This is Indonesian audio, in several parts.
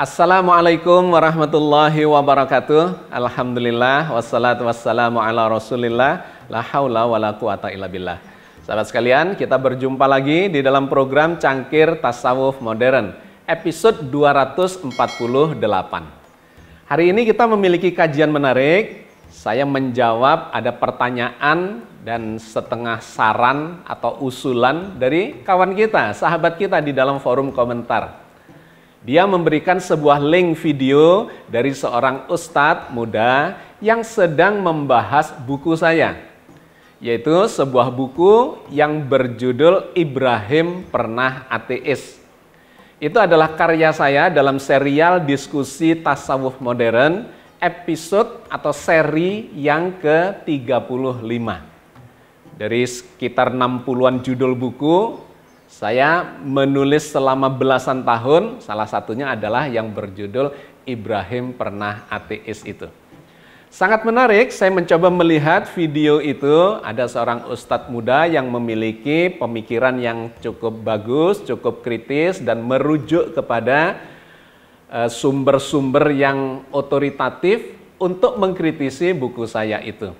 Assalamualaikum warahmatullahi wabarakatuh. Alhamdulillah wassalatu wassalamu ala Rasulillah, la haula wala quwata illa billah. Sahabat sekalian, kita berjumpa lagi di dalam program Cangkir Tasawuf Modern, episode 248. Hari ini kita memiliki kajian menarik. Saya menjawab ada pertanyaan dan setengah saran atau usulan dari kawan kita, sahabat kita di dalam forum komentar. Dia memberikan sebuah link video dari seorang ustadz muda yang sedang membahas buku saya, yaitu sebuah buku yang berjudul Ibrahim Pernah Ateis. Itu adalah karya saya dalam serial diskusi tasawuf modern, episode atau seri yang ke-35. Dari sekitar 60-an judul buku, saya menulis selama belasan tahun, salah satunya adalah yang berjudul Ibrahim Pernah Ateis itu. Sangat menarik, saya mencoba melihat video itu, ada seorang ustadz muda yang memiliki pemikiran yang cukup bagus, cukup kritis, dan merujuk kepada sumber-sumber yang otoritatif untuk mengkritisi buku saya itu.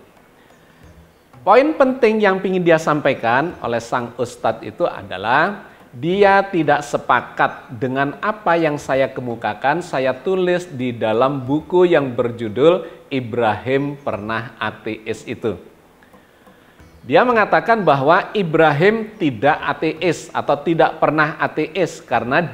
Poin penting yang ingin dia sampaikan oleh sang ustadz itu adalah dia tidak sepakat dengan apa yang saya kemukakan, saya tulis di dalam buku yang berjudul Ibrahim Pernah Ateis itu. Dia mengatakan bahwa Ibrahim tidak ateis atau tidak pernah ateis karena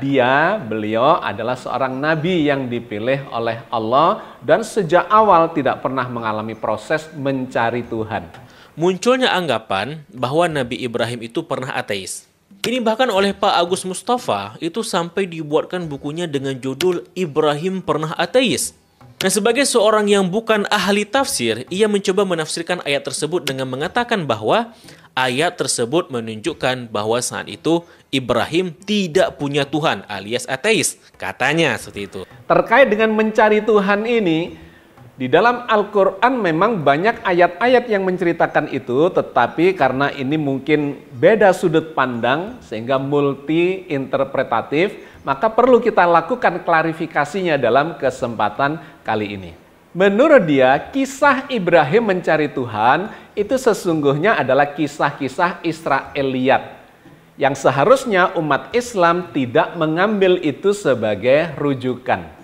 beliau adalah seorang nabi yang dipilih oleh Allah dan sejak awal tidak pernah mengalami proses mencari Tuhan. Munculnya anggapan bahwa Nabi Ibrahim itu pernah ateis. Ini bahkan oleh Pak Agus Mustafa itu sampai dibuatkan bukunya dengan judul Ibrahim Pernah Ateis. Nah, sebagai seorang yang bukan ahli tafsir, ia mencoba menafsirkan ayat tersebut dengan mengatakan bahwa ayat tersebut menunjukkan bahwa saat itu Ibrahim tidak punya Tuhan alias ateis. Katanya seperti itu. Terkait dengan mencari Tuhan ini, di dalam Al-Quran memang banyak ayat-ayat yang menceritakan itu, tetapi karena ini mungkin beda sudut pandang sehingga multi interpretatif, maka perlu kita lakukan klarifikasinya dalam kesempatan kali ini. Menurut dia, kisah Ibrahim mencari Tuhan itu sesungguhnya adalah kisah-kisah Israiliyat yang seharusnya umat Islam tidak mengambil itu sebagai rujukan.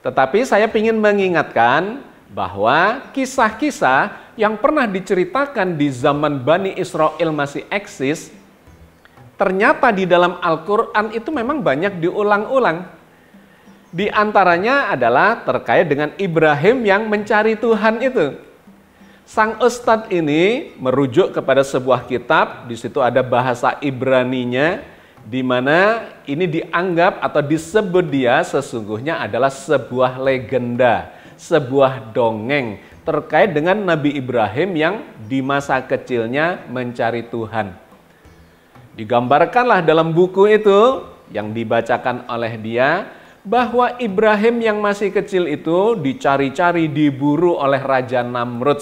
Tetapi saya ingin mengingatkan bahwa kisah-kisah yang pernah diceritakan di zaman Bani Israel masih eksis, ternyata di dalam Al-Quran itu memang banyak diulang-ulang. Di antaranya adalah terkait dengan Ibrahim yang mencari Tuhan itu. Sang ustadz ini merujuk kepada sebuah kitab, di situ ada bahasa Ibraninya, di mana ini dianggap atau disebut dia sesungguhnya adalah sebuah legenda, sebuah dongeng terkait dengan Nabi Ibrahim yang di masa kecilnya mencari Tuhan. Digambarkanlah dalam buku itu yang dibacakan oleh dia bahwa Ibrahim yang masih kecil itu dicari-cari, diburu oleh Raja Namrud,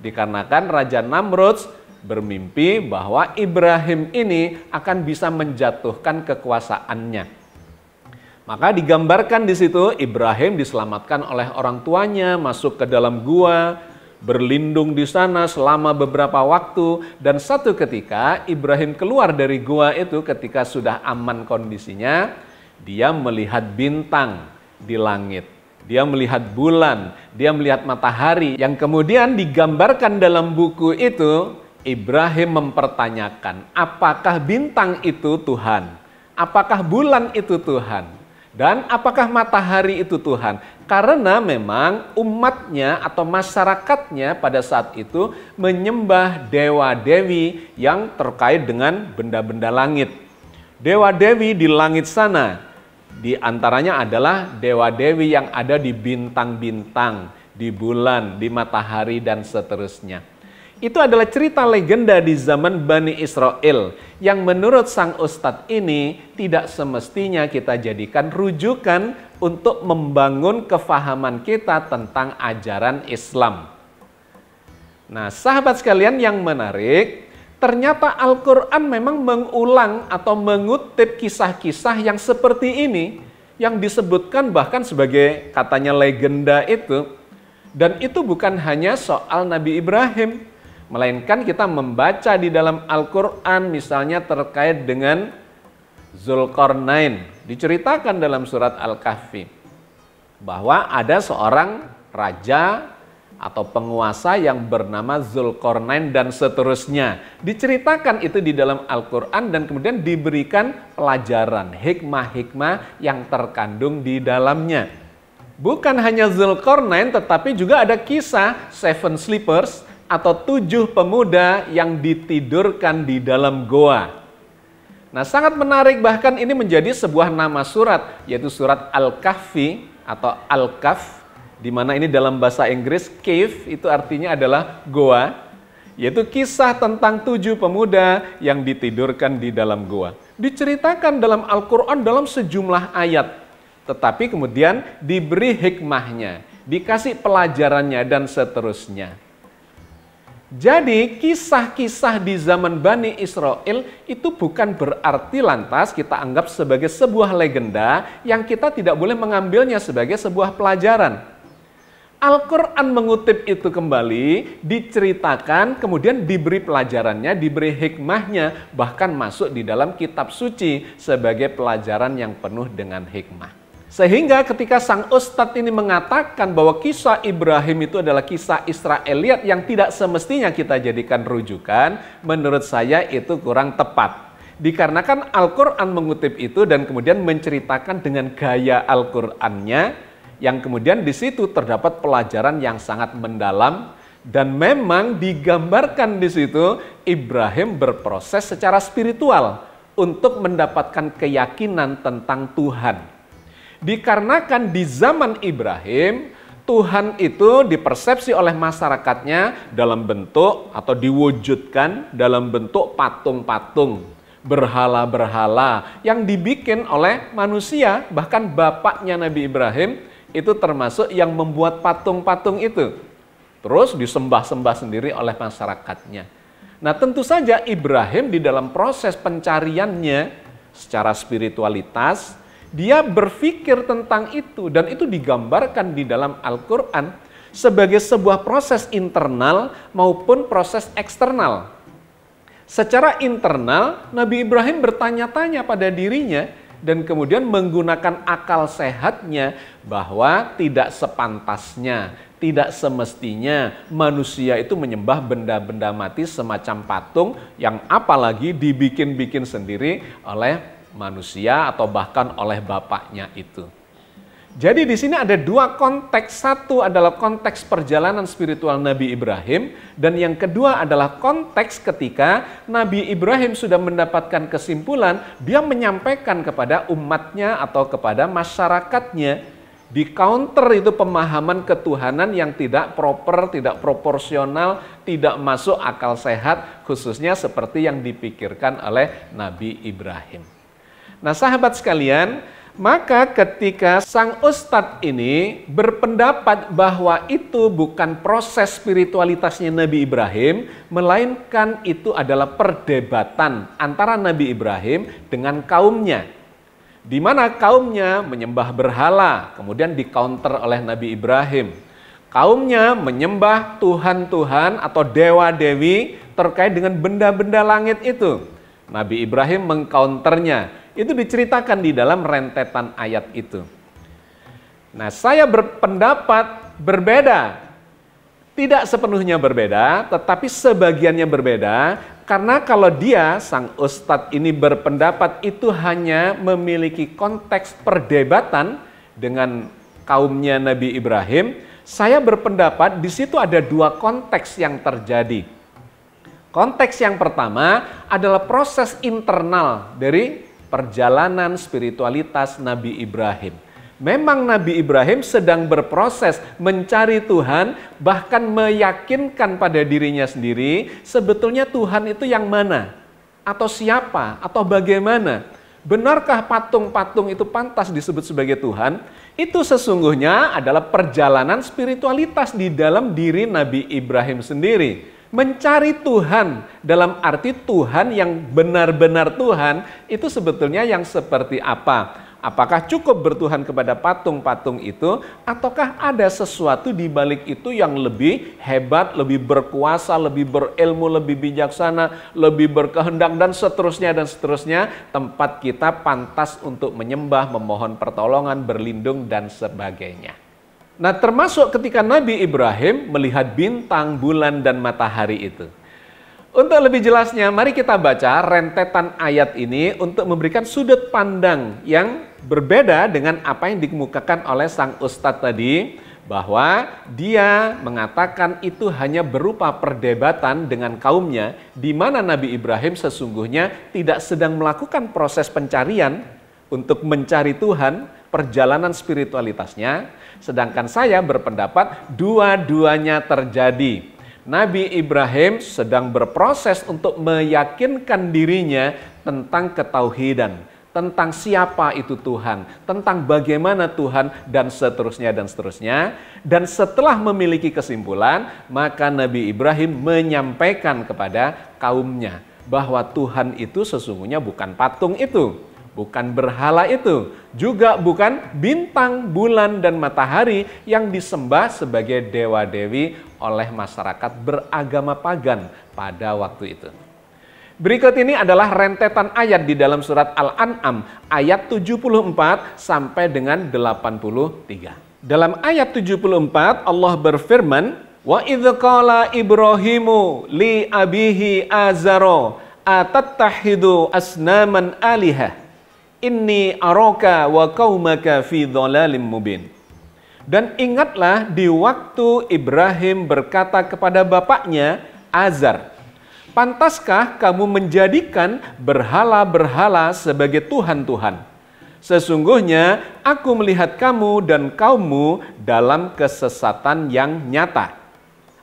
dikarenakan Raja Namrud bermimpi bahwa Ibrahim ini akan bisa menjatuhkan kekuasaannya. Maka digambarkan di situ Ibrahim diselamatkan oleh orang tuanya, masuk ke dalam gua, berlindung di sana selama beberapa waktu, dan satu ketika Ibrahim keluar dari gua itu ketika sudah aman kondisinya, dia melihat bintang di langit. Dia melihat bulan, dia melihat matahari yang kemudian digambarkan dalam buku itu. Ibrahim mempertanyakan, apakah bintang itu Tuhan? Apakah bulan itu Tuhan? Dan apakah matahari itu Tuhan? Karena memang umatnya atau masyarakatnya pada saat itu menyembah dewa-dewi yang terkait dengan benda-benda langit. Dewa-dewi di langit sana, di antaranya adalah dewa-dewi yang ada di bintang-bintang, di bulan, di matahari, dan seterusnya. Itu adalah cerita legenda di zaman Bani Israel yang menurut sang ustadz ini tidak semestinya kita jadikan rujukan untuk membangun kefahaman kita tentang ajaran Islam. Nah, sahabat sekalian yang menarik, ternyata Al-Quran memang mengulang atau mengutip kisah-kisah yang seperti ini, yang disebutkan bahkan sebagai katanya legenda itu. Dan itu bukan hanya soal Nabi Ibrahim, melainkan kita membaca di dalam Al-Quran misalnya terkait dengan Zulkarnain. Diceritakan dalam surat Al-Kahfi bahwa ada seorang raja atau penguasa yang bernama Zulkarnain dan seterusnya. Diceritakan itu di dalam Al-Quran dan kemudian diberikan pelajaran, hikmah-hikmah yang terkandung di dalamnya. Bukan hanya Zulkarnain tetapi juga ada kisah Seven Sleepers atau 7 pemuda yang ditidurkan di dalam goa. Nah, sangat menarik, bahkan ini menjadi sebuah nama surat, yaitu surat Al-Kahfi atau Al-Kahf, di mana ini dalam bahasa Inggris cave itu artinya adalah goa, yaitu kisah tentang 7 pemuda yang ditidurkan di dalam goa. Diceritakan dalam Al-Quran dalam sejumlah ayat, tetapi kemudian diberi hikmahnya, dikasih pelajarannya, dan seterusnya. Jadi kisah-kisah di zaman Bani Israel itu bukan berarti lantas kita anggap sebagai sebuah legenda yang kita tidak boleh mengambilnya sebagai sebuah pelajaran. Al-Quran mengutip itu kembali, diceritakan, kemudian diberi pelajarannya, diberi hikmahnya, bahkan masuk di dalam kitab suci sebagai pelajaran yang penuh dengan hikmah. Sehingga ketika sang ustadz ini mengatakan bahwa kisah Ibrahim itu adalah kisah Israeliat yang tidak semestinya kita jadikan rujukan, menurut saya itu kurang tepat. Dikarenakan Al-Quran mengutip itu dan kemudian menceritakan dengan gaya Al-Qurannya, yang kemudian di situ terdapat pelajaran yang sangat mendalam, dan memang digambarkan di situ Ibrahim berproses secara spiritual untuk mendapatkan keyakinan tentang Tuhan. Dikarenakan di zaman Ibrahim, Tuhan itu dipersepsi oleh masyarakatnya dalam bentuk atau diwujudkan dalam bentuk patung-patung, berhala-berhala yang dibikin oleh manusia. Bahkan bapaknya Nabi Ibrahim itu termasuk yang membuat patung-patung itu. Terus disembah-sembah sendiri oleh masyarakatnya. Nah, tentu saja Ibrahim di dalam proses pencariannya secara spiritualitas, dia berpikir tentang itu, dan itu digambarkan di dalam Al-Quran sebagai sebuah proses internal maupun proses eksternal. Secara internal, Nabi Ibrahim bertanya-tanya pada dirinya dan kemudian menggunakan akal sehatnya bahwa tidak sepantasnya, tidak semestinya manusia itu menyembah benda-benda mati semacam patung yang apalagi dibikin-bikin sendiri oleh manusia atau bahkan oleh bapaknya itu. Jadi di sini ada dua konteks. Satu adalah konteks perjalanan spiritual Nabi Ibrahim, dan yang kedua adalah konteks ketika Nabi Ibrahim sudah mendapatkan kesimpulan, dia menyampaikan kepada umatnya atau kepada masyarakatnya. Di counter itu pemahaman ketuhanan yang tidak proper, tidak proporsional, tidak masuk akal sehat, khususnya seperti yang dipikirkan oleh Nabi Ibrahim. Nah, sahabat sekalian, maka ketika sang ustadz ini berpendapat bahwa itu bukan proses spiritualitasnya Nabi Ibrahim, melainkan itu adalah perdebatan antara Nabi Ibrahim dengan kaumnya, di mana kaumnya menyembah berhala, kemudian di-counter oleh Nabi Ibrahim. Kaumnya menyembah Tuhan-Tuhan atau dewa-dewi terkait dengan benda-benda langit itu. Nabi Ibrahim mengcounternya. Itu diceritakan di dalam rentetan ayat itu. Nah, saya berpendapat berbeda. Tidak sepenuhnya berbeda, tetapi sebagiannya berbeda. Karena kalau dia, sang ustadz ini berpendapat itu hanya memiliki konteks perdebatan dengan kaumnya Nabi Ibrahim, saya berpendapat di situ ada dua konteks yang terjadi. Konteks yang pertama adalah proses internal dari perjalanan spiritualitas Nabi Ibrahim. Memang Nabi Ibrahim sedang berproses mencari Tuhan, bahkan meyakinkan pada dirinya sendiri sebetulnya Tuhan itu yang mana, atau siapa, atau bagaimana. Benarkah patung-patung itu pantas disebut sebagai Tuhan? Itu sesungguhnya adalah perjalanan spiritualitas di dalam diri Nabi Ibrahim sendiri. Mencari Tuhan dalam arti Tuhan yang benar-benar Tuhan itu sebetulnya yang seperti apa? Apakah cukup bertuhan kepada patung-patung itu, ataukah ada sesuatu di balik itu yang lebih hebat, lebih berkuasa, lebih berilmu, lebih bijaksana, lebih berkehendak, dan seterusnya, tempat kita pantas untuk menyembah, memohon pertolongan, berlindung, dan sebagainya. Nah, termasuk ketika Nabi Ibrahim melihat bintang, bulan, dan matahari itu. Untuk lebih jelasnya, mari kita baca rentetan ayat ini untuk memberikan sudut pandang yang berbeda dengan apa yang dikemukakan oleh sang ustadz tadi, bahwa dia mengatakan itu hanya berupa perdebatan dengan kaumnya, di mana Nabi Ibrahim sesungguhnya tidak sedang melakukan proses pencarian untuk mencari Tuhan, perjalanan spiritualitasnya, sedangkan saya berpendapat dua-duanya terjadi. Nabi Ibrahim sedang berproses untuk meyakinkan dirinya tentang ketauhidan, tentang siapa itu Tuhan, tentang bagaimana Tuhan, dan seterusnya. Dan setelah memiliki kesimpulan, maka Nabi Ibrahim menyampaikan kepada kaumnya bahwa Tuhan itu sesungguhnya bukan patung itu, bukan berhala itu, juga bukan bintang, bulan, dan matahari yang disembah sebagai dewa-dewi oleh masyarakat beragama pagan pada waktu itu. Berikut ini adalah rentetan ayat di dalam surat Al-An'am ayat 74 sampai dengan 83. Dalam ayat 74 Allah berfirman, "Wa idz qala Ibrahimu li abihi Azara atattahidu asnaman alihah inni araka wa qaumaka fi dhalalim mubin." Dan ingatlah di waktu Ibrahim berkata kepada bapaknya Azar, "Pantaskah kamu menjadikan berhala-berhala sebagai Tuhan-Tuhan? Sesungguhnya aku melihat kamu dan kaummu dalam kesesatan yang nyata."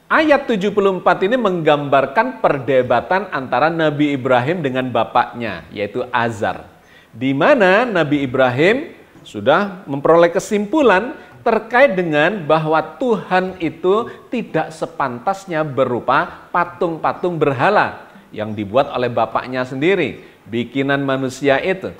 Ayat 74 ini menggambarkan perdebatan antara Nabi Ibrahim dengan bapaknya, yaitu Azar, di mana Nabi Ibrahim sudah memperoleh kesimpulan terkait dengan bahwa Tuhan itu tidak sepantasnya berupa patung-patung berhala yang dibuat oleh bapaknya sendiri, bikinan manusia itu.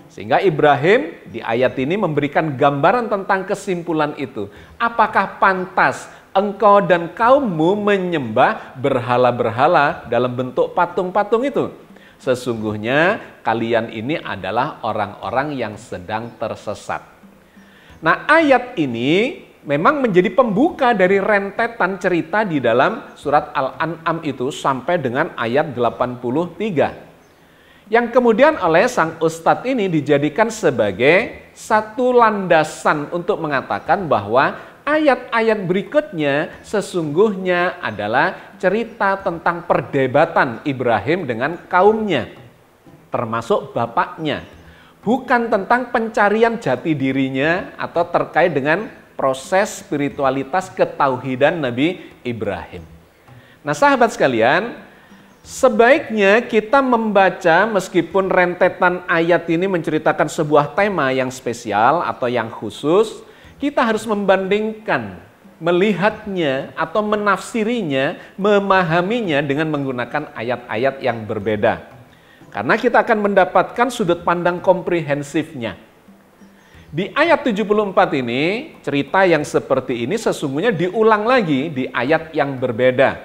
Sehingga Ibrahim di ayat ini memberikan gambaran tentang kesimpulan itu. Apakah pantas engkau dan kaummu menyembah berhala-berhala dalam bentuk patung-patung itu? Sesungguhnya kalian ini adalah orang-orang yang sedang tersesat. Nah, ayat ini memang menjadi pembuka dari rentetan cerita di dalam surat Al-An'am itu sampai dengan ayat 83. Yang kemudian oleh sang ustadz ini dijadikan sebagai satu landasan untuk mengatakan bahwa ayat-ayat berikutnya sesungguhnya adalah cerita tentang perdebatan Ibrahim dengan kaumnya, termasuk bapaknya. Bukan tentang pencarian jati dirinya atau terkait dengan proses spiritualitas ketauhidan Nabi Ibrahim. Nah, sahabat sekalian, sebaiknya kita membaca meskipun rentetan ayat ini menceritakan sebuah tema yang spesial atau yang khusus, kita harus membandingkan, melihatnya atau menafsirinya, memahaminya dengan menggunakan ayat-ayat yang berbeda. Karena kita akan mendapatkan sudut pandang komprehensifnya. Di ayat 74 ini, cerita yang seperti ini sesungguhnya diulang lagi di ayat yang berbeda.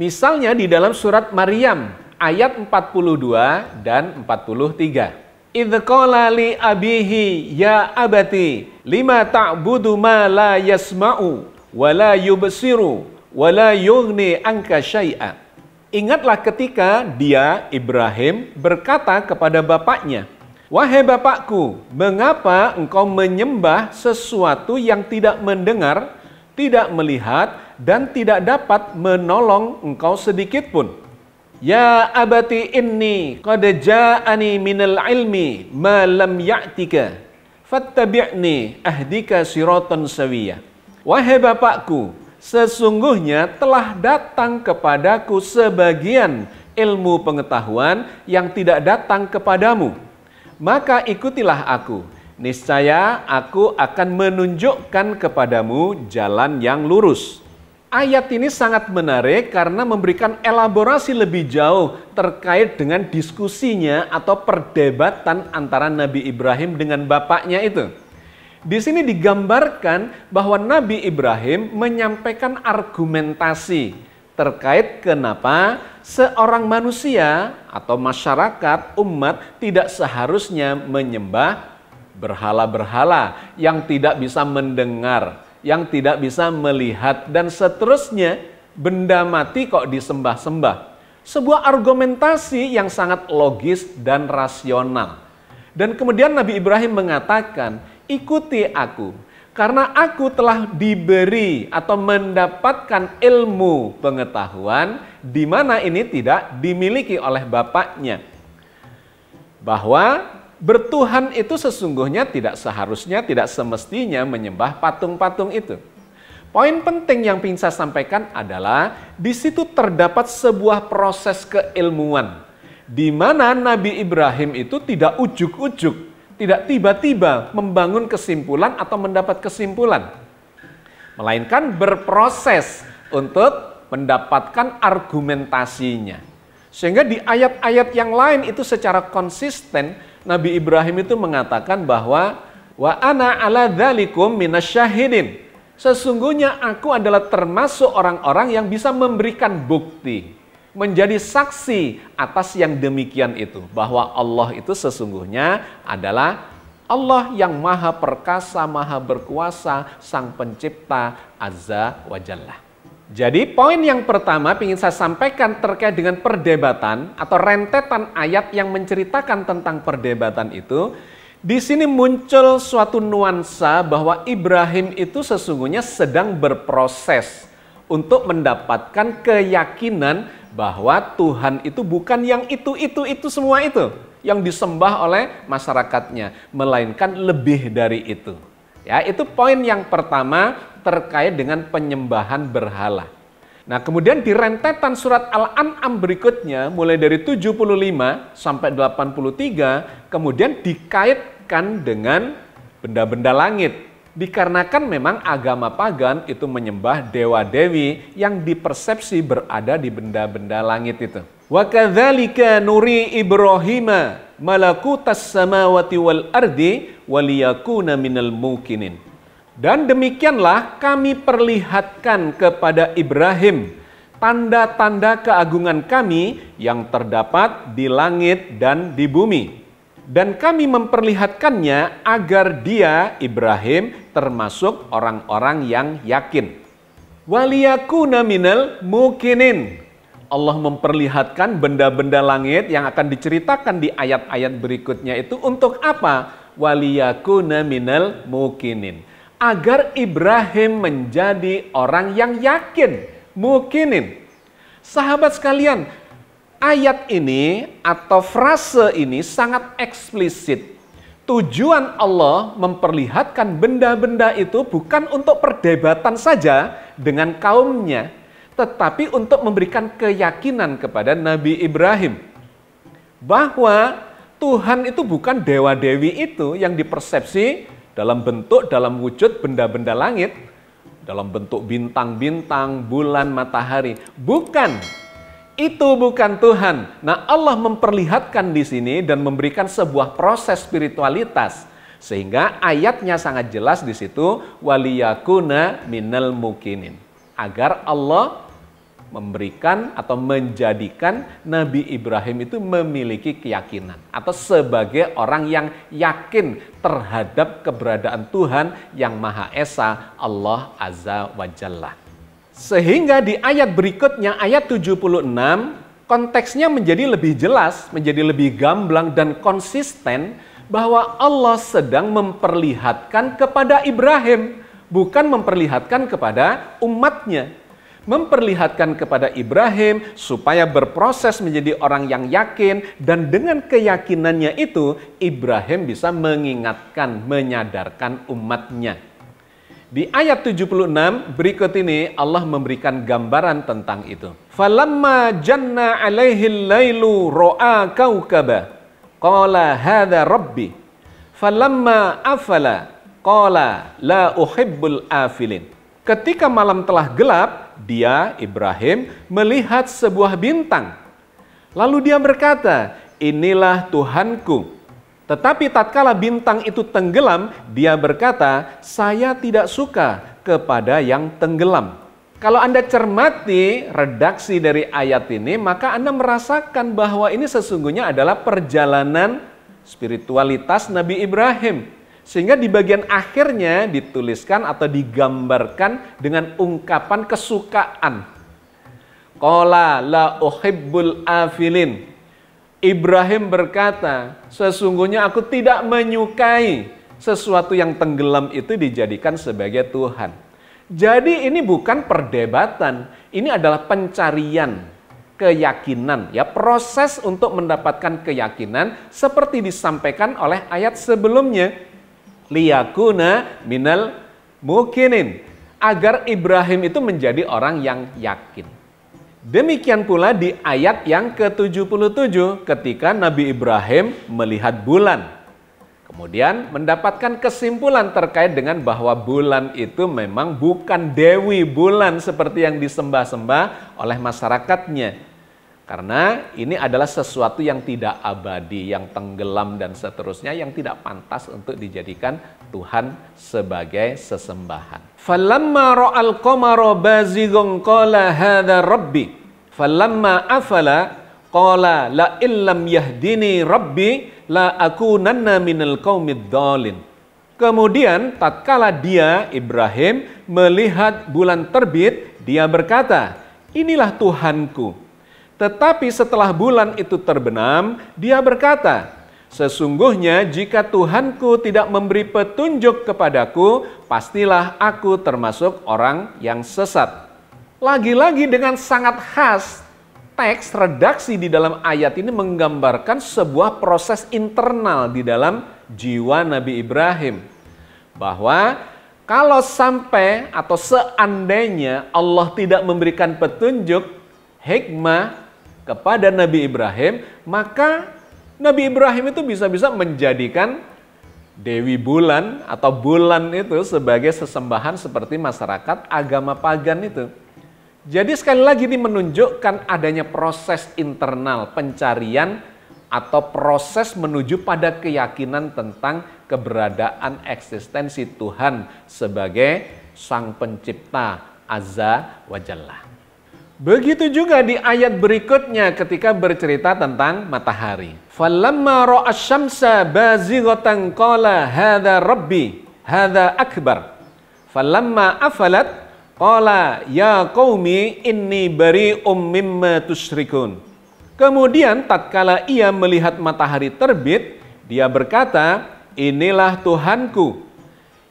Misalnya di dalam surat Maryam, ayat 42 dan 43. "Idz qala li abihi ya abati lima ta'budu ma la yasma'u wa la yubsiru wa la yughni anka syai'a." Ingatlah ketika dia, Ibrahim, berkata kepada bapaknya, "Wahai bapakku, mengapa engkau menyembah sesuatu yang tidak mendengar, tidak melihat, dan tidak dapat menolong engkau sedikit pun?" "Ya abati inni qad ja'ani minal ilmi ma lam ya'tika fattabi'ni ahdika siratan sawiyah." Wahai bapakku, sesungguhnya telah datang kepadaku sebagian ilmu pengetahuan yang tidak datang kepadamu. Maka ikutilah aku, niscaya aku akan menunjukkan kepadamu jalan yang lurus. Ayat ini sangat menarik karena memberikan elaborasi lebih jauh terkait dengan diskusinya atau perdebatan antara Nabi Ibrahim dengan bapaknya itu. Di sini digambarkan bahwa Nabi Ibrahim menyampaikan argumentasi terkait kenapa seorang manusia atau masyarakat, umat tidak seharusnya menyembah berhala-berhala yang tidak bisa mendengar, yang tidak bisa melihat, dan seterusnya. Benda mati kok disembah-sembah. Sebuah argumentasi yang sangat logis dan rasional. Dan kemudian Nabi Ibrahim mengatakan, "Ikuti aku, karena aku telah diberi atau mendapatkan ilmu pengetahuan di mana ini tidak dimiliki oleh bapaknya." Bahwa bertuhan itu sesungguhnya tidak seharusnya, tidak semestinya menyembah patung-patung itu. Poin penting yang ingin saya sampaikan adalah di situ terdapat sebuah proses keilmuan di mana Nabi Ibrahim itu tidak ujuk-ujuk, tidak tiba-tiba membangun kesimpulan atau mendapat kesimpulan, melainkan berproses untuk mendapatkan argumentasinya. Sehingga di ayat-ayat yang lain itu secara konsisten Nabi Ibrahim itu mengatakan bahwa wa ana ala dzalikum minasyahidin. Sesungguhnya aku adalah termasuk orang-orang yang bisa memberikan bukti, menjadi saksi atas yang demikian itu, bahwa Allah itu sesungguhnya adalah Allah yang maha perkasa, maha berkuasa, sang pencipta azza wa jalla. Jadi poin yang pertama ingin saya sampaikan terkait dengan perdebatan atau rentetan ayat yang menceritakan tentang perdebatan itu. Di sini muncul suatu nuansa bahwa Ibrahim itu sesungguhnya sedang berproses untuk mendapatkan keyakinan bahwa Tuhan itu bukan yang itu semua itu yang disembah oleh masyarakatnya, melainkan lebih dari itu. Ya, itu poin yang pertama terkait dengan penyembahan berhala. Nah, kemudian di rentetan surat Al-An'am berikutnya mulai dari 75 sampai 83 kemudian dikaitkan dengan benda-benda langit. Dikarenakan memang agama pagan itu menyembah dewa-dewi yang dipersepsi berada di benda-benda langit itu. Wa kadzalika nuri Ibrahima malakutas samawati wal ardi waliyakuna minal mukinin. Dan demikianlah kami perlihatkan kepada Ibrahim tanda-tanda keagungan kami yang terdapat di langit dan di bumi. Dan kami memperlihatkannya agar dia, Ibrahim, termasuk orang-orang yang yakin. Waliyakuna minal mukinin. Allah memperlihatkan benda-benda langit yang akan diceritakan di ayat-ayat berikutnya itu untuk apa? Waliyakuna minal mukinin. Agar Ibrahim menjadi orang yang yakin, mukinin. Sahabat sekalian, ayat ini atau frase ini sangat eksplisit. Tujuan Allah memperlihatkan benda-benda itu bukan untuk perdebatan saja dengan kaumnya, tetapi untuk memberikan keyakinan kepada Nabi Ibrahim bahwa Tuhan itu bukan dewa-dewi itu yang dipersepsi dalam bentuk, dalam wujud benda-benda langit, dalam bentuk bintang-bintang, bulan, matahari. Bukan. Itu bukan Tuhan. Nah, Allah memperlihatkan di sini dan memberikan sebuah proses spiritualitas. Sehingga ayatnya sangat jelas di situ, waliyakuna minal mukinin. Agar Allah memberikan atau menjadikan Nabi Ibrahim itu memiliki keyakinan atau sebagai orang yang yakin terhadap keberadaan Tuhan yang Maha Esa, Allah Azza wa Jalla. Sehingga di ayat berikutnya, ayat 76, konteksnya menjadi lebih jelas, menjadi lebih gamblang dan konsisten bahwa Allah sedang memperlihatkan kepada Ibrahim, bukan memperlihatkan kepada umatnya. Memperlihatkan kepada Ibrahim supaya berproses menjadi orang yang yakin, dan dengan keyakinannya itu Ibrahim bisa mengingatkan, menyadarkan umatnya. Di ayat 76 berikut ini Allah memberikan gambaran tentang itu. Falamma janna alaihil lailu ra'a kaukaba qala hadza rabbi falamma afala qala la uhibbul afilin. Ketika malam telah gelap, dia, Ibrahim, melihat sebuah bintang. Lalu dia berkata, inilah Tuhanku. Tetapi tatkala bintang itu tenggelam, dia berkata, saya tidak suka kepada yang tenggelam. Kalau Anda cermati redaksi dari ayat ini, maka Anda merasakan bahwa ini sesungguhnya adalah perjalanan spiritualitas Nabi Ibrahim. Sehingga di bagian akhirnya dituliskan atau digambarkan dengan ungkapan kesukaan. Qala la uhibbul afilin. Ibrahim berkata, sesungguhnya aku tidak menyukai sesuatu yang tenggelam itu dijadikan sebagai Tuhan. Jadi ini bukan perdebatan, ini adalah pencarian keyakinan, ya, proses untuk mendapatkan keyakinan seperti disampaikan oleh ayat sebelumnya. Liyakuna minal mukinin, agar Ibrahim itu menjadi orang yang yakin. Demikian pula di ayat yang ke-77 ketika Nabi Ibrahim melihat bulan. Kemudian mendapatkan kesimpulan terkait dengan bahwa bulan itu memang bukan dewi bulan seperti yang disembah-sembah oleh masyarakatnya. Karena ini adalah sesuatu yang tidak abadi, yang tenggelam dan seterusnya, yang tidak pantas untuk dijadikan Tuhan sebagai sesembahan. Falamma ra'al qamara bazighan qala hadza rabbi. Falamma afala qala la illam yahdini rabbi la akunanna minal qaumid dhalin. Kemudian tatkala dia, Ibrahim, melihat bulan terbit, dia berkata, inilah Tuhanku. Tetapi setelah bulan itu terbenam, dia berkata, sesungguhnya jika Tuhanku tidak memberi petunjuk kepadaku, pastilah aku termasuk orang yang sesat. Lagi-lagi dengan sangat khas, teks redaksi di dalam ayat ini menggambarkan sebuah proses internal di dalam jiwa Nabi Ibrahim. Bahwa kalau sampai atau seandainya Allah tidak memberikan petunjuk, hikmah, kepada Nabi Ibrahim, maka Nabi Ibrahim itu bisa-bisa menjadikan Dewi Bulan atau bulan itu sebagai sesembahan seperti masyarakat agama pagan itu. Jadi sekali lagi ini menunjukkan adanya proses internal pencarian atau proses menuju pada keyakinan tentang keberadaan eksistensi Tuhan sebagai Sang Pencipta Azza wa Jalla. Begitu juga di ayat berikutnya ketika bercerita tentang matahari. Falamma ra'a asy-syamsa bazighatan qala hadza rabbi hadza akbar. Falamma afalat qala ya qaumi inni bari'um mimma tusyrikun. Kemudian tatkala ia melihat matahari terbit, dia berkata, inilah Tuhanku.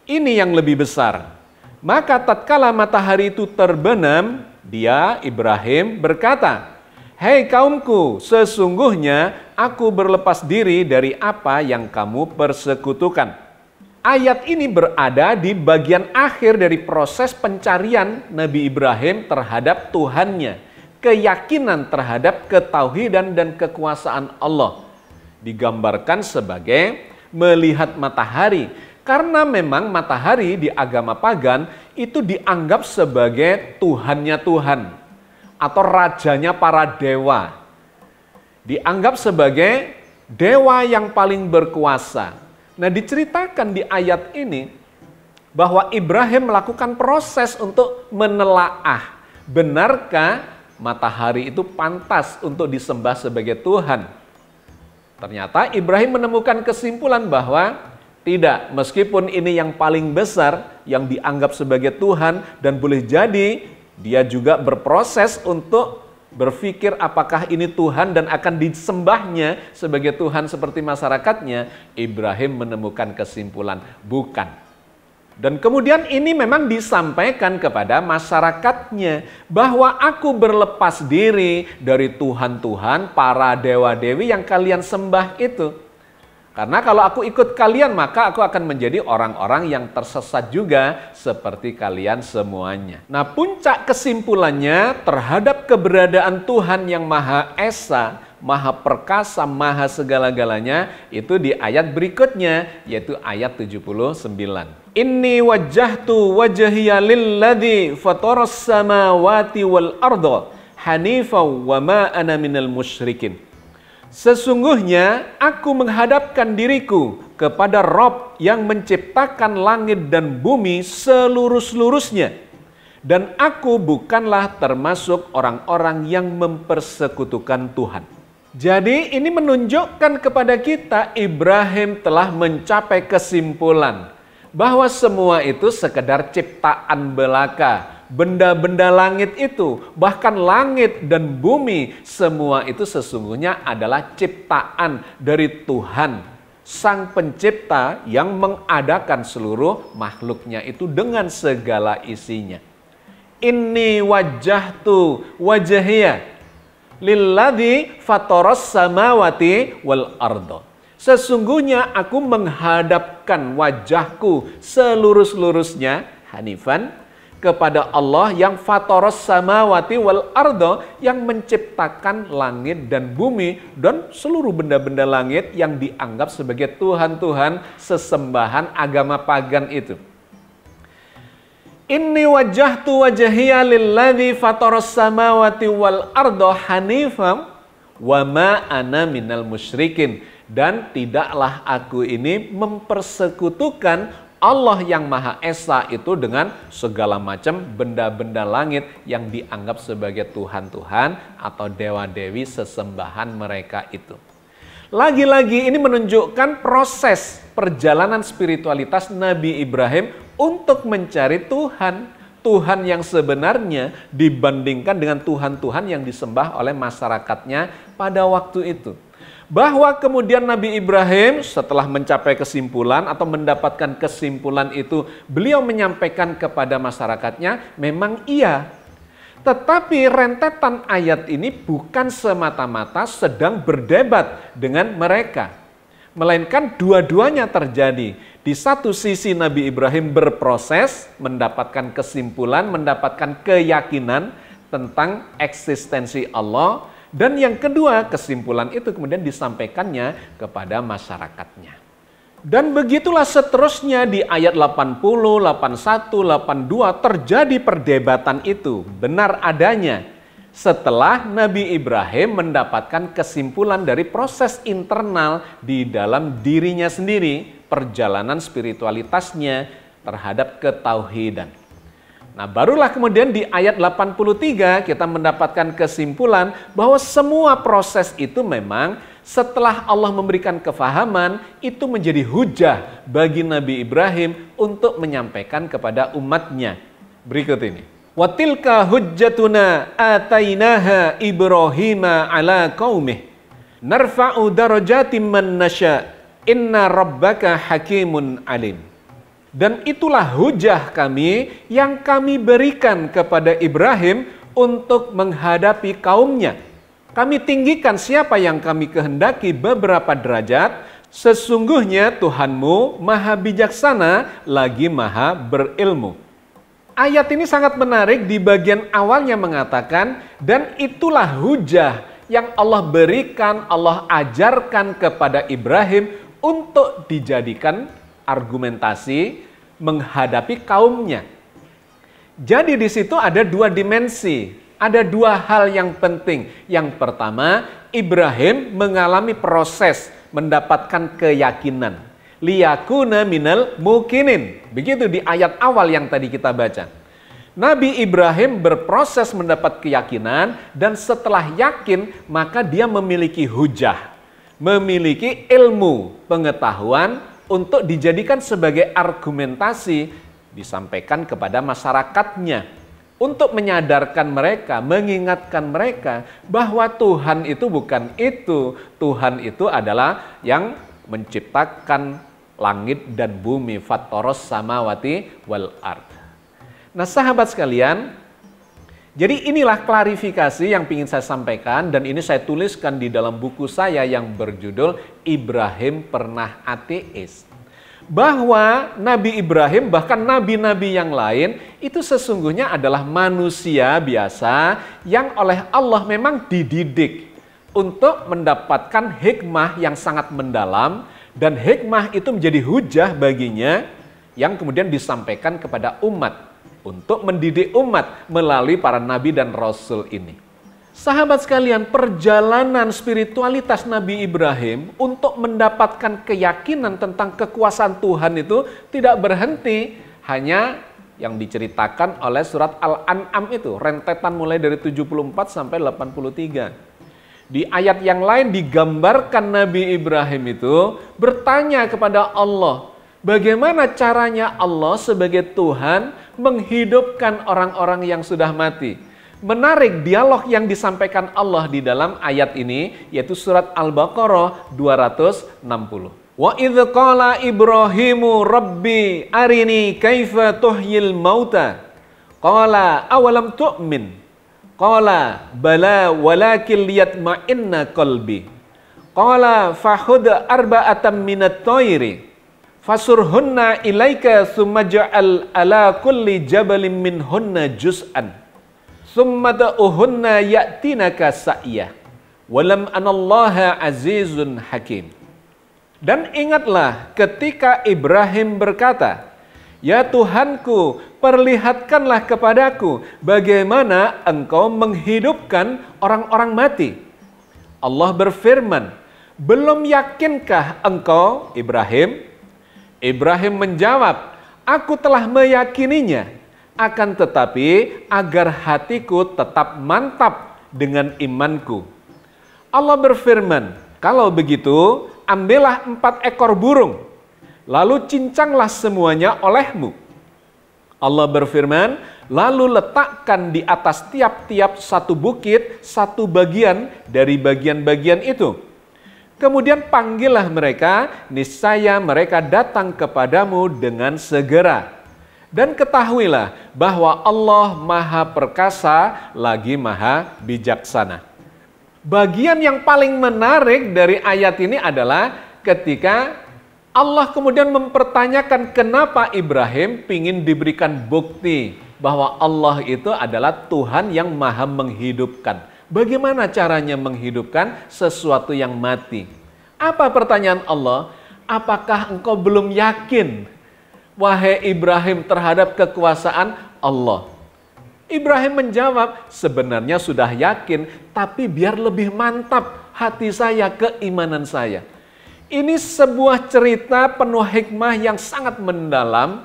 Ini yang lebih besar. Maka tatkala matahari itu terbenam, dia, Ibrahim, berkata, hei kaumku, sesungguhnya aku berlepas diri dari apa yang kamu persekutukan. Ayat ini berada di bagian akhir dari proses pencarian Nabi Ibrahim terhadap Tuhannya. Keyakinan terhadap ketauhidan dan kekuasaan Allah. Digambarkan sebagai melihat matahari. Karena memang matahari di agama pagan itu dianggap sebagai Tuhannya Tuhan atau rajanya para dewa. Dianggap sebagai dewa yang paling berkuasa. Nah, diceritakan di ayat ini bahwa Ibrahim melakukan proses untuk menelaah. Benarkah matahari itu pantas untuk disembah sebagai Tuhan? Ternyata Ibrahim menemukan kesimpulan bahwa tidak, meskipun ini yang paling besar, yang dianggap sebagai Tuhan, dan boleh jadi dia juga berproses untuk berpikir apakah ini Tuhan dan akan disembahnya sebagai Tuhan seperti masyarakatnya, Ibrahim menemukan kesimpulan, bukan. Dan kemudian ini memang disampaikan kepada masyarakatnya, bahwa aku berlepas diri dari Tuhan-Tuhan, para dewa-dewi yang kalian sembah itu. Karena kalau aku ikut kalian, maka aku akan menjadi orang-orang yang tersesat juga seperti kalian semuanya. Nah, puncak kesimpulannya terhadap keberadaan Tuhan yang Maha Esa, Maha Perkasa, Maha segala-galanya, itu di ayat berikutnya, yaitu ayat 79. Inni wajjahtu wajhiya lilladzi fataras samawati wal arda hanifa wa ma ana minal musyrikin. Sesungguhnya aku menghadapkan diriku kepada Rob yang menciptakan langit dan bumi seluruh-seluruhnya. Dan aku bukanlah termasuk orang-orang yang mempersekutukan Tuhan. Jadi ini menunjukkan kepada kita Ibrahim telah mencapai kesimpulan bahwa semua itu sekedar ciptaan belaka. Benda-benda langit itu, bahkan langit dan bumi, semua itu sesungguhnya adalah ciptaan dari Tuhan, Sang Pencipta yang mengadakan seluruh makhluknya itu dengan segala isinya. Inni wajjahtu wajhiya lilladzi fataras samawati wal arda. Sesungguhnya aku menghadapkan wajahku seluruh-seluruhnya, hanifan, kepada Allah yang fataras samawati wal arda, yang menciptakan langit dan bumi dan seluruh benda-benda langit yang dianggap sebagai Tuhan-Tuhan sesembahan agama pagan itu. Inni wajjahtu wajhiya lilladzi fataras samawati wal arda hanifan wa ma ana minal musyrikin. Dan tidaklah aku ini mempersekutukan Allah yang Maha Esa itu dengan segala macam benda-benda langit yang dianggap sebagai Tuhan-Tuhan atau dewa-dewi sesembahan mereka itu. Lagi-lagi ini menunjukkan proses perjalanan spiritualitas Nabi Ibrahim untuk mencari Tuhan. Tuhan yang sebenarnya dibandingkan dengan Tuhan-Tuhan yang disembah oleh masyarakatnya pada waktu itu. Bahwa kemudian Nabi Ibrahim setelah mencapai kesimpulan atau mendapatkan kesimpulan itu, beliau menyampaikan kepada masyarakatnya, memang iya. Tetapi rentetan ayat ini bukan semata-mata sedang berdebat dengan mereka. Melainkan dua-duanya terjadi. Di satu sisi Nabi Ibrahim berproses, mendapatkan kesimpulan, mendapatkan keyakinan tentang eksistensi Allah. Dan yang kedua, kesimpulan itu kemudian disampaikannya kepada masyarakatnya. Dan begitulah seterusnya di ayat 80, 81, 82 terjadi perdebatan itu. Benar adanya. Setelah Nabi Ibrahim mendapatkan kesimpulan dari proses internal di dalam dirinya sendiri, perjalanan spiritualitasnya terhadap ketauhidan. Nah, barulah kemudian di ayat 83 kita mendapatkan kesimpulan bahwa semua proses itu memang setelah Allah memberikan kefahaman, itu menjadi hujah bagi Nabi Ibrahim untuk menyampaikan kepada umatnya. Berikut ini. Wa tilka hujjatuna atainaha Ibrahima ala qaumih narfa'u darajatim man nasya inna rabbaka hakimun alim. Dan itulah hujah kami yang kami berikan kepada Ibrahim untuk menghadapi kaumnya. Kami tinggikan siapa yang kami kehendaki beberapa derajat. Sesungguhnya Tuhanmu maha bijaksana lagi maha berilmu. Ayat ini sangat menarik, di bagian awalnya mengatakan, dan itulah hujah yang Allah berikan, Allah ajarkan kepada Ibrahim untuk dijadikan argumentasi menghadapi kaumnya. Jadi di situ ada dua dimensi, ada dua hal yang penting. Yang pertama, Ibrahim mengalami proses mendapatkan keyakinan. Liyakuna minal mukinin. Begitu di ayat awal yang tadi kita baca. Nabi Ibrahim berproses mendapat keyakinan, dan setelah yakin maka dia memiliki hujah, memiliki ilmu, pengetahuan untuk dijadikan sebagai argumentasi disampaikan kepada masyarakatnya. untuk menyadarkan mereka, mengingatkan mereka bahwa Tuhan itu bukan itu. Tuhan itu adalah yang menciptakan langit dan bumi, fattoros samawati wal ard. Nah sahabat sekalian, jadi inilah klarifikasi yang ingin saya sampaikan dan ini saya tuliskan di dalam buku saya yang berjudul Ibrahim Pernah Ateis. Bahwa Nabi Ibrahim bahkan nabi-nabi yang lain itu sesungguhnya adalah manusia biasa yang oleh Allah memang dididik untuk mendapatkan hikmah yang sangat mendalam dan hikmah itu menjadi hujah baginya yang kemudian disampaikan kepada umat untuk mendidik umat melalui para nabi dan rasul ini. Sahabat sekalian, perjalanan spiritualitas Nabi Ibrahim untuk mendapatkan keyakinan tentang kekuasaan Tuhan itu tidak berhenti hanya yang diceritakan oleh surat Al-An'am itu, rentetan mulai dari 74 sampai 83. Di ayat yang lain digambarkan Nabi Ibrahim itu bertanya kepada Allah, bagaimana caranya Allah sebagai Tuhan menghidupkan orang-orang yang sudah mati. Menarik dialog yang disampaikan Allah di dalam ayat ini, yaitu surat Al-Baqarah 260. Wa idh qala Ibrahimu Rabbi arini kaifa tuhyil mauta. Qala awalam tu'min. Qala bala walakin liyatma'inna qalbi. Qala fahud arba'atam minat tayri. Fasurhunna ilaika summa ja'al ala kulli jabalin minhunna juz'an. Summa da'uhunna ya'tinaka sa'iyah. Walam anallaha azizun hakim. Dan ingatlah ketika Ibrahim berkata, ya Tuhanku, perlihatkanlah kepadaku bagaimana engkau menghidupkan orang-orang mati. Allah berfirman, belum yakinkah engkau Ibrahim? Ibrahim menjawab, aku telah meyakininya. Akan tetapi agar hatiku tetap mantap dengan imanku. Allah berfirman, kalau begitu ambillah 4 ekor burung, lalu cincanglah semuanya olehmu. Allah berfirman, lalu letakkan di atas tiap-tiap satu bukit satu bagian dari bagian-bagian itu. Kemudian panggillah mereka, niscaya mereka datang kepadamu dengan segera. Dan ketahuilah bahwa Allah Maha Perkasa lagi Maha Bijaksana. Bagian yang paling menarik dari ayat ini adalah ketika Allah kemudian mempertanyakan kenapa Ibrahim ingin diberikan bukti bahwa Allah itu adalah Tuhan yang Maha menghidupkan. Bagaimana caranya menghidupkan sesuatu yang mati? Apa pertanyaan Allah? Apakah engkau belum yakin, wahai Ibrahim, terhadap kekuasaan Allah? Ibrahim menjawab, sebenarnya sudah yakin, tapi biar lebih mantap hati saya, keimanan saya. Ini sebuah cerita penuh hikmah yang sangat mendalam,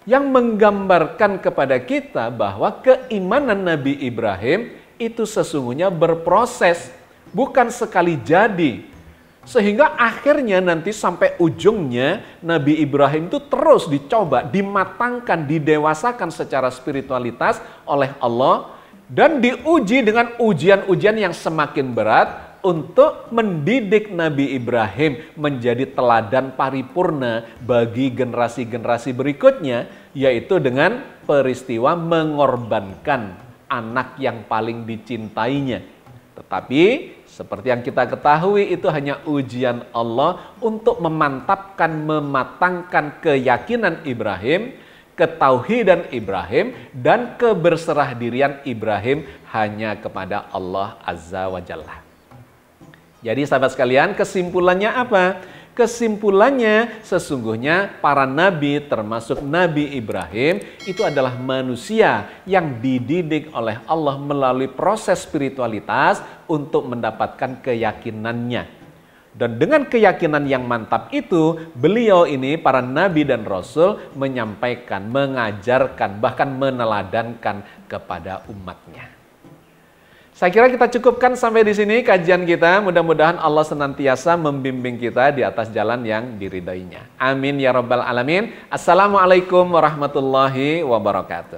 yang menggambarkan kepada kita bahwa keimanan Nabi Ibrahim itu sesungguhnya berproses, bukan sekali jadi. Sehingga akhirnya nanti sampai ujungnya Nabi Ibrahim itu terus dicoba, dimatangkan, didewasakan secara spiritualitas oleh Allah dan diuji dengan ujian-ujian yang semakin berat untuk mendidik Nabi Ibrahim menjadi teladan paripurna bagi generasi-generasi berikutnya, yaitu dengan peristiwa mengorbankan anak yang paling dicintainya. Tetapi seperti yang kita ketahui itu hanya ujian Allah untuk memantapkan, mematangkan keyakinan Ibrahim, ketauhidan Ibrahim, dan keberserah dirian Ibrahim hanya kepada Allah Azza wa Jalla. Jadi sahabat sekalian, kesimpulannya apa? Kesimpulannya sesungguhnya para nabi termasuk Nabi Ibrahim itu adalah manusia yang dididik oleh Allah melalui proses spiritualitas untuk mendapatkan keyakinannya. Dan dengan keyakinan yang mantap itu, beliau ini para nabi dan rasul menyampaikan, mengajarkan, bahkan meneladankan kepada umatnya. Saya kira kita cukupkan sampai di sini kajian kita. Mudah-mudahan Allah senantiasa membimbing kita di atas jalan yang diridainya. Amin ya rabbal alamin. Assalamualaikum warahmatullahi wabarakatuh.